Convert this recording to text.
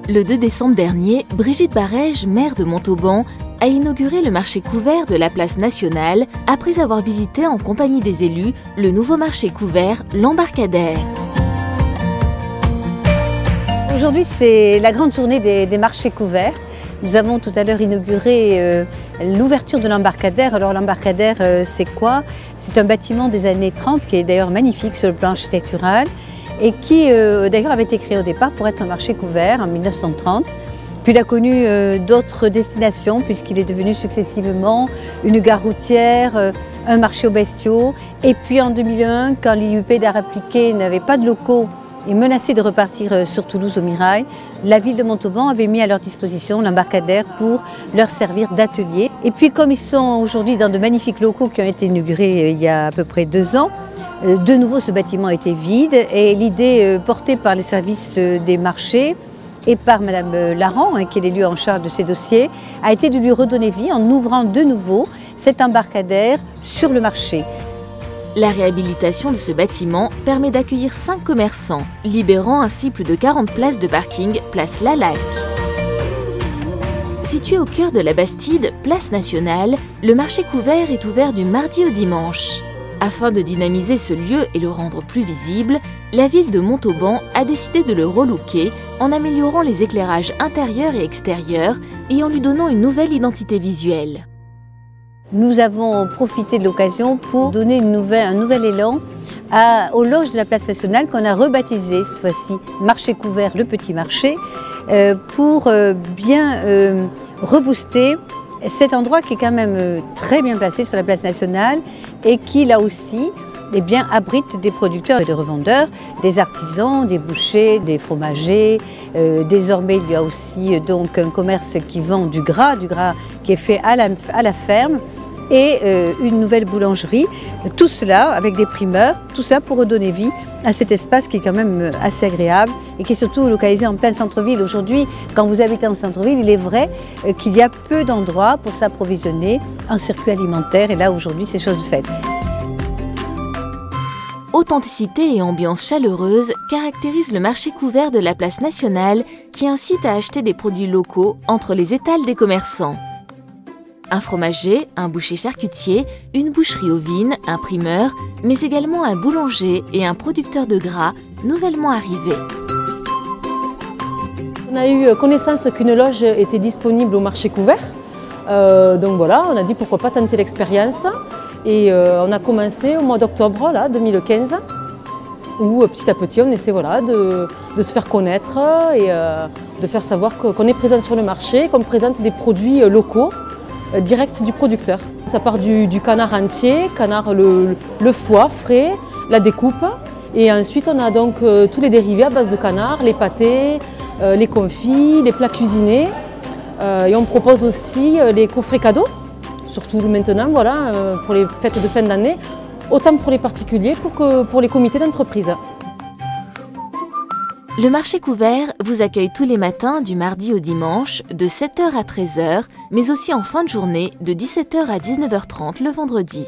Le 2 décembre dernier, Brigitte Barège, maire de Montauban, a inauguré le marché couvert de la place nationale après avoir visité en compagnie des élus le nouveau marché couvert, l'Embarcadère. Aujourd'hui, c'est la grande journée des marchés couverts. Nous avons tout à l'heure inauguré l'ouverture de l'Embarcadère. Alors l'Embarcadère, c'est quoi? C'est un bâtiment des années 30 qui est d'ailleurs magnifique sur le plan architectural et qui d'ailleurs avait été créé au départ pour être un marché couvert en 1930. Puis il a connu d'autres destinations puisqu'il est devenu successivement une gare routière, un marché aux bestiaux. Et puis en 2001, quand l'IUP d'art appliqué n'avait pas de locaux et menacé de repartir sur Toulouse au Mirail, la ville de Montauban avait mis à leur disposition l'Embarcadère pour leur servir d'atelier. Et puis comme ils sont aujourd'hui dans de magnifiques locaux qui ont été inaugurés il y a à peu près 2 ans, de nouveau ce bâtiment était vide et l'idée portée par les services des marchés et par Madame Laran, qui est l'élu en charge de ces dossiers, a été de lui redonner vie en ouvrant de nouveau cet Embarcadère sur le marché. La réhabilitation de ce bâtiment permet d'accueillir 5 commerçants, libérant ainsi plus de 40 places de parking place Lalac. Situé au cœur de la Bastide, place Nationale, le marché couvert est ouvert du mardi au dimanche. Afin de dynamiser ce lieu et le rendre plus visible, la ville de Montauban a décidé de le relooker en améliorant les éclairages intérieurs et extérieurs et en lui donnant une nouvelle identité visuelle. Nous avons profité de l'occasion pour donner un nouvel élan aux loges de la place Nationale qu'on a rebaptisé cette fois-ci Marché couvert, le petit marché, pour bien rebooster cet endroit qui est quand même très bien placé sur la place Nationale et qui là aussi abrite des producteurs et des revendeurs, des artisans, des bouchers, des fromagers. Désormais il y a aussi donc un commerce qui vend du gras qui est fait à la ferme et une nouvelle boulangerie. Tout cela avec des primeurs, tout cela pour redonner vie à cet espace qui est quand même assez agréable et qui est surtout localisé en plein centre-ville. Aujourd'hui, quand vous habitez en centre-ville, il est vrai qu'il y a peu d'endroits pour s'approvisionner en circuit alimentaire et là aujourd'hui c'est chose faite. Authenticité et ambiance chaleureuse caractérisent le marché couvert de la place Nationale qui incite à acheter des produits locaux entre les étals des commerçants. Un fromager, un boucher charcutier, une boucherie ovine, un primeur, mais également un boulanger et un producteur de gras nouvellement arrivés. On a eu connaissance qu'une loge était disponible au marché couvert. Donc voilà, on a dit pourquoi pas tenter l'expérience. Et on a commencé au mois d'octobre 2015, où petit à petit on essaie de se faire connaître et de faire savoir qu'on est présent sur le marché, qu'on présente des produits locaux, directs du producteur. Ça part du canard entier, le foie frais, la découpe. Et ensuite on a donc tous les dérivés à base de canard, les pâtés, les confits, les plats cuisinés. Et on propose aussi les coffrets cadeaux. Surtout maintenant, pour les fêtes de fin d'année, autant pour les particuliers que pour les comités d'entreprise. Le marché couvert vous accueille tous les matins du mardi au dimanche de 7h à 13h, mais aussi en fin de journée de 17h à 19h30 le vendredi.